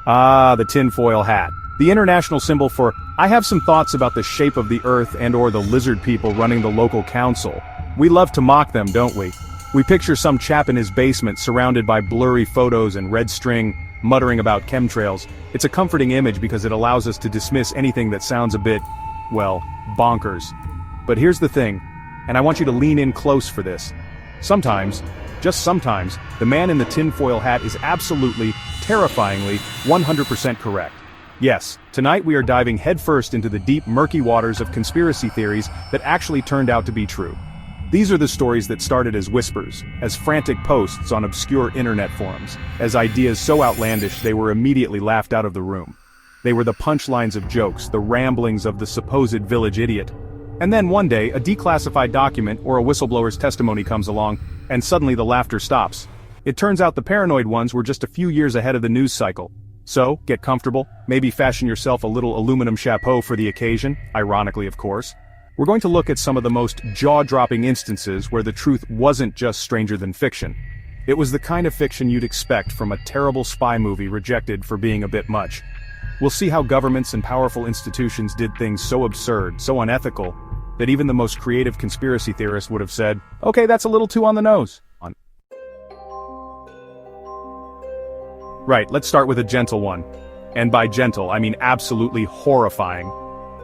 Ah, the tinfoil hat. The international symbol for, I have some thoughts about the shape of the earth and/or the lizard people running the local council. We love to mock them, don't we? We picture some chap in his basement surrounded by blurry photos and red string, muttering about chemtrails. It's a comforting image because it allows us to dismiss anything that sounds a bit, well, bonkers. But here's the thing, and I want you to lean in close for this. Sometimes, just sometimes, the man in the tinfoil hat is absolutely, terrifyingly, 100% correct. Yes, tonight we are diving headfirst into the deep, murky waters of conspiracy theories that actually turned out to be true. These are the stories that started as whispers, as frantic posts on obscure internet forums, as ideas so outlandish they were immediately laughed out of the room. They were the punchlines of jokes, the ramblings of the supposed village idiot. And then one day, a declassified document or a whistleblower's testimony comes along, and suddenly the laughter stops. It turns out the paranoid ones were just a few years ahead of the news cycle. So, get comfortable, maybe fashion yourself a little aluminum chapeau for the occasion, ironically of course. We're going to look at some of the most jaw-dropping instances where the truth wasn't just stranger than fiction. It was the kind of fiction you'd expect from a terrible spy movie rejected for being a bit much. We'll see how governments and powerful institutions did things so absurd, so unethical, that even the most creative conspiracy theorist would have said, okay, that's a little too on the nose. Right, let's start with a gentle one. And by gentle, I mean absolutely horrifying.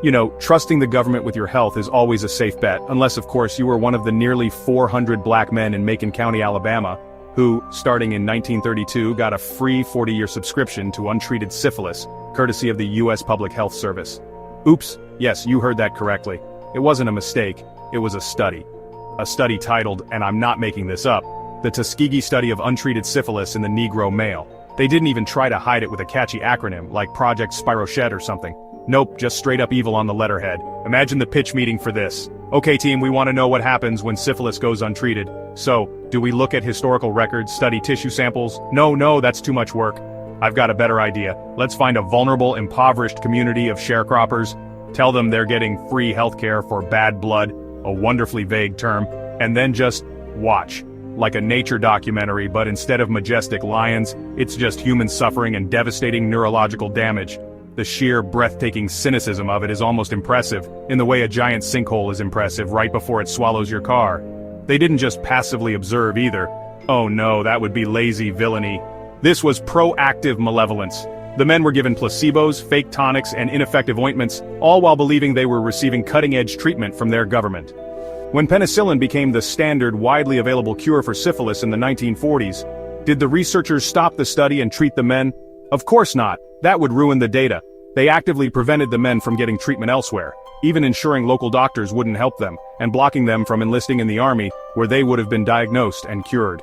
You know, trusting the government with your health is always a safe bet, unless of course you were one of the nearly 400 black men in Macon County, Alabama, who, starting in 1932, got a free 40-year subscription to untreated syphilis, courtesy of the U.S. Public Health Service. Oops, yes, you heard that correctly. It wasn't a mistake, it was a study. A study titled, and I'm not making this up, the Tuskegee Study of Untreated Syphilis in the Negro Male. They didn't even try to hide it with a catchy acronym, like Project Spirochet or something. Nope, just straight up evil on the letterhead. Imagine the pitch meeting for this. Okay team, we want to know what happens when syphilis goes untreated. So, do we look at historical records, study tissue samples? No, that's too much work. I've got a better idea. Let's find a vulnerable, impoverished community of sharecroppers, tell them they're getting free healthcare for bad blood, a wonderfully vague term, and then just watch. Like a nature documentary, but instead of majestic lions, it's just human suffering and devastating neurological damage. The sheer, breathtaking cynicism of it is almost impressive, in the way a giant sinkhole is impressive right before it swallows your car. They didn't just passively observe either. Oh no, that would be lazy villainy. This was proactive malevolence. The men were given placebos, fake tonics, and ineffective ointments, all while believing they were receiving cutting-edge treatment from their government. When penicillin became the standard, widely available cure for syphilis in the 1940s, did the researchers stop the study and treat the men? Of course not. That would ruin the data. They actively prevented the men from getting treatment elsewhere, even ensuring local doctors wouldn't help them, and blocking them from enlisting in the army, where they would have been diagnosed and cured.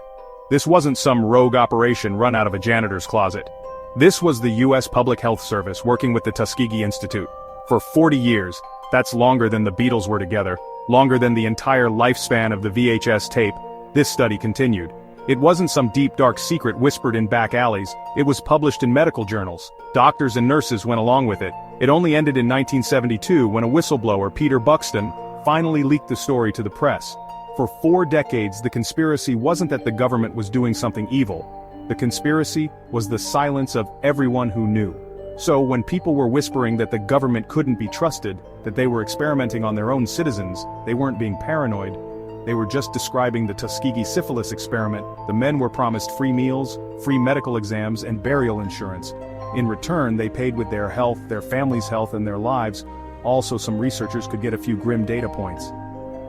This wasn't some rogue operation run out of a janitor's closet. This was the U.S. Public Health Service working with the Tuskegee Institute. For 40 years, that's longer than the Beatles were together, longer than the entire lifespan of the VHS tape, this study continued. It wasn't some deep dark secret whispered in back alleys, it was published in medical journals. Doctors and nurses went along with it. It only ended in 1972 when a whistleblower, Peter Buxton, finally leaked the story to the press. For 4 decades, the conspiracy wasn't that the government was doing something evil. The conspiracy was the silence of everyone who knew. So when people were whispering that the government couldn't be trusted, that they were experimenting on their own citizens, they weren't being paranoid. They were just describing the Tuskegee Syphilis Experiment. The men were promised free meals, free medical exams, and burial insurance. In return, they paid with their health, their family's health, and their lives. Also, some researchers could get a few grim data points.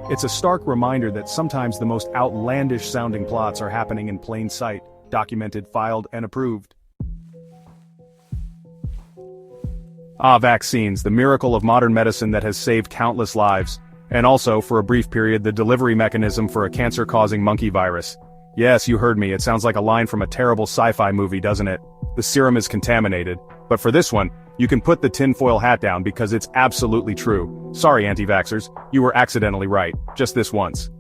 It's a stark reminder that sometimes the most outlandish-sounding plots are happening in plain sight, documented, filed, and approved. Ah, vaccines, the miracle of modern medicine that has saved countless lives. And also, for a brief period, the delivery mechanism for a cancer-causing monkey virus. Yes, you heard me, it sounds like a line from a terrible sci-fi movie, doesn't it? The serum is contaminated. But for this one, you can put the tinfoil hat down because it's absolutely true. Sorry, anti-vaxxers, you were accidentally right, just this once.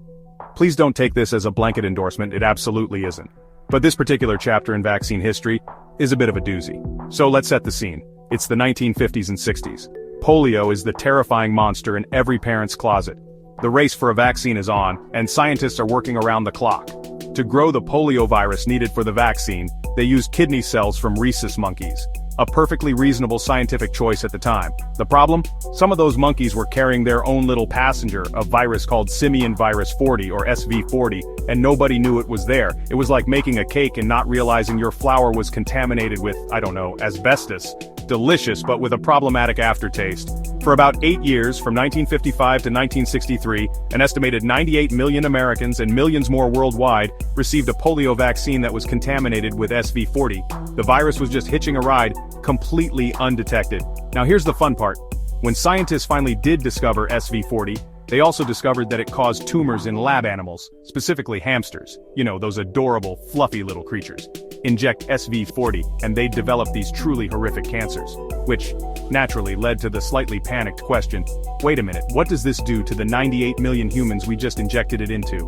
Please don't take this as a blanket endorsement, it absolutely isn't. But this particular chapter in vaccine history is a bit of a doozy. So let's set the scene. It's the 1950s and 60s. Polio is the terrifying monster in every parent's closet. The race for a vaccine is on, and scientists are working around the clock. To To grow the polio virus needed for the vaccine, they used kidney cells from rhesus monkeys. A perfectly reasonable scientific choice at the time. The problem? Some of those monkeys were carrying their own little passenger, a virus called simian virus 40 or SV40, and nobody knew it was there. It was like making a cake and not realizing your flour was contaminated with, I don't know, asbestos. Delicious, but with a problematic aftertaste. For about 8 years, from 1955 to 1963, an estimated 98 million Americans and millions more worldwide received a polio vaccine that was contaminated with SV40. The virus was just hitching a ride, completely undetected. Now here's the fun part. When scientists finally did discover SV40, they also discovered that it caused tumors in lab animals, specifically hamsters. You know, those adorable, fluffy little creatures. Inject SV40, and they'd develop these truly horrific cancers. Which, naturally, led to the slightly panicked question, wait a minute, what does this do to the 98 million humans we just injected it into?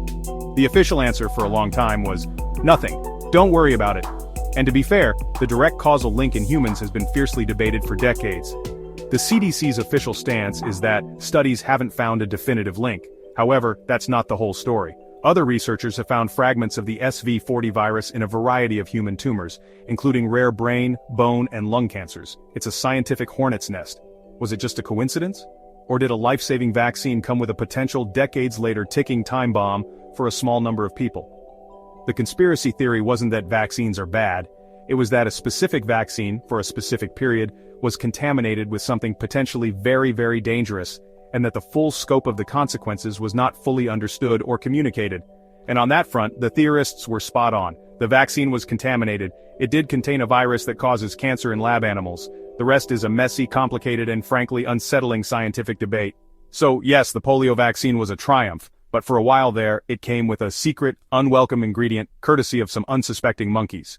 The official answer for a long time was, nothing. Don't worry about it. And to be fair, the direct causal link in humans has been fiercely debated for decades. The CDC's official stance is that studies haven't found a definitive link. However, that's not the whole story. Other researchers have found fragments of the SV40 virus in a variety of human tumors, including rare brain, bone, and lung cancers. It's a scientific hornet's nest. Was it just a coincidence? Or did a life-saving vaccine come with a potential decades-later ticking time bomb for a small number of people? The conspiracy theory wasn't that vaccines are bad. It was that a specific vaccine, for a specific period, was contaminated with something potentially very, very dangerous, and that the full scope of the consequences was not fully understood or communicated. And on that front, the theorists were spot on. The vaccine was contaminated. It did contain a virus that causes cancer in lab animals. The rest is a messy, complicated, and frankly unsettling scientific debate. So yes, the polio vaccine was a triumph, but for a while there, it came with a secret, unwelcome ingredient, courtesy of some unsuspecting monkeys.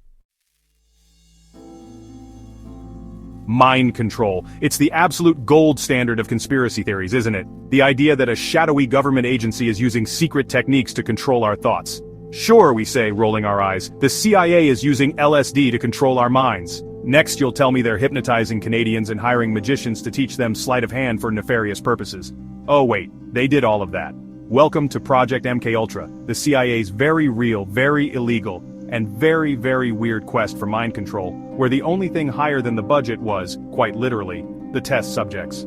Mind control. It's the absolute gold standard of conspiracy theories, isn't it? The idea that a shadowy government agency is using secret techniques to control our thoughts. Sure, we say, rolling our eyes, the CIA is using LSD to control our minds. Next you'll tell me they're hypnotizing Canadians and hiring magicians to teach them sleight of hand for nefarious purposes. Oh wait, they did all of that. Welcome to Project MKUltra, the CIA's very real, very illegal, and very, very weird quest for mind control, where the only thing higher than the budget was, quite literally, the test subjects.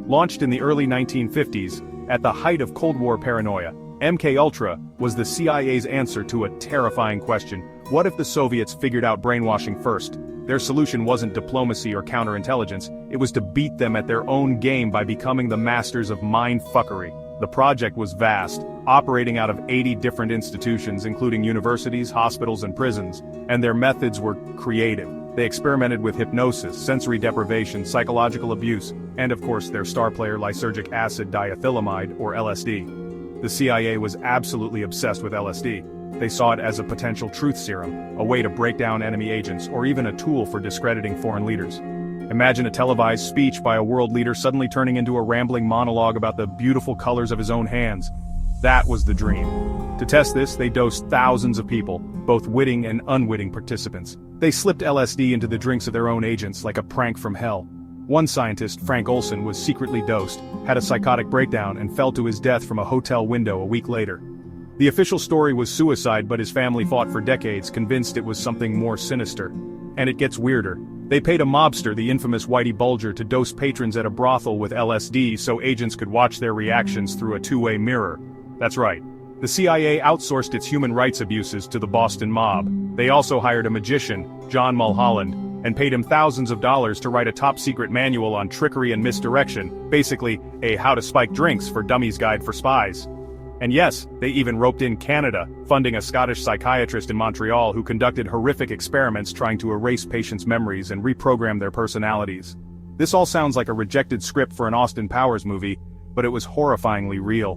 Launched in the early 1950s, at the height of Cold War paranoia, MKUltra was the CIA's answer to a terrifying question: what if the Soviets figured out brainwashing first? Their solution wasn't diplomacy or counterintelligence, it was to beat them at their own game by becoming the masters of mind-fuckery. The project was vast, operating out of 80 different institutions including universities, hospitals, and prisons, and their methods were creative. They experimented with hypnosis, sensory deprivation, psychological abuse, and of course their star player lysergic acid diethylamide, or LSD. The CIA was absolutely obsessed with LSD. They saw it as a potential truth serum, a way to break down enemy agents, or even a tool for discrediting foreign leaders. Imagine a televised speech by a world leader suddenly turning into a rambling monologue about the beautiful colors of his own hands. That was the dream. To test this, they dosed thousands of people, both witting and unwitting participants. They slipped LSD into the drinks of their own agents like a prank from hell. One scientist, Frank Olson, was secretly dosed, had a psychotic breakdown, and fell to his death from a hotel window a week later. The official story was suicide, but his family fought for decades, convinced it was something more sinister. And it gets weirder. They paid a mobster, the infamous Whitey Bulger, to dose patrons at a brothel with LSD so agents could watch their reactions through a two-way mirror. That's right. The CIA outsourced its human rights abuses to the Boston mob. They also hired a magician, John Mulholland, and paid him thousands of dollars to write a top-secret manual on trickery and misdirection, basically a how to spike drinks for dummies guide for spies. And yes, they even roped in Canada, funding a Scottish psychiatrist in Montreal who conducted horrific experiments trying to erase patients' memories and reprogram their personalities. This all sounds like a rejected script for an Austin Powers movie, but it was horrifyingly real.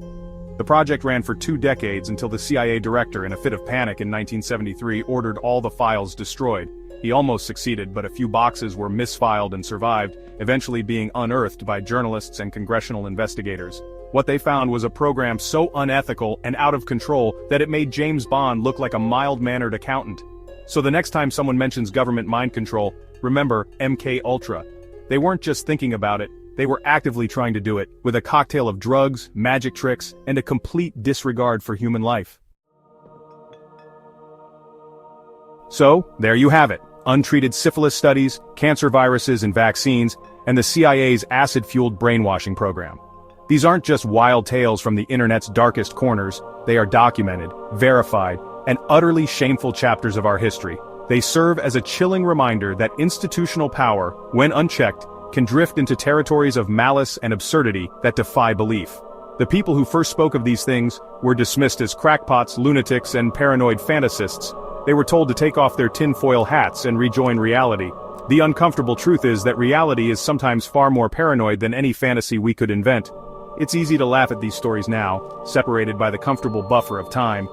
The project ran for 2 decades until the CIA director, in a fit of panic in 1973, ordered all the files destroyed. He almost succeeded, but a few boxes were misfiled and survived, eventually being unearthed by journalists and congressional investigators. What they found was a program so unethical and out of control that it made James Bond look like a mild-mannered accountant. So the next time someone mentions government mind control, remember MKUltra. They weren't just thinking about it, they were actively trying to do it, with a cocktail of drugs, magic tricks, and a complete disregard for human life. So, there you have it. Untreated syphilis studies, cancer viruses and vaccines, and the CIA's acid-fueled brainwashing program. These aren't just wild tales from the internet's darkest corners, they are documented, verified, and utterly shameful chapters of our history. They serve as a chilling reminder that institutional power, when unchecked, can drift into territories of malice and absurdity that defy belief. The people who first spoke of these things were dismissed as crackpots, lunatics, and paranoid fantasists. They were told to take off their tinfoil hats and rejoin reality. The uncomfortable truth is that reality is sometimes far more paranoid than any fantasy we could invent. It's easy to laugh at these stories now, separated by the comfortable buffer of time.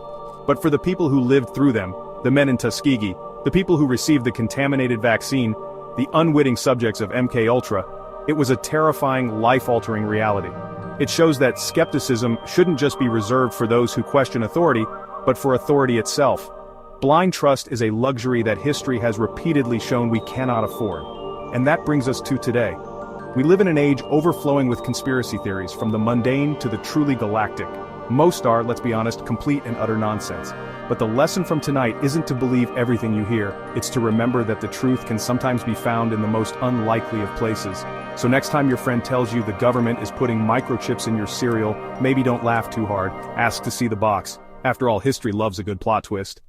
But for the people who lived through them, the men in Tuskegee, the people who received the contaminated vaccine, the unwitting subjects of MKUltra, it was a terrifying, life-altering reality. It shows that skepticism shouldn't just be reserved for those who question authority, but for authority itself. Blind trust is a luxury that history has repeatedly shown we cannot afford. And that brings us to today. We live in an age overflowing with conspiracy theories, from the mundane to the truly galactic. Most are, let's be honest, complete and utter nonsense. But the lesson from tonight isn't to believe everything you hear, it's to remember that the truth can sometimes be found in the most unlikely of places. So next time your friend tells you the government is putting microchips in your cereal, maybe don't laugh too hard, ask to see the box. After all, history loves a good plot twist.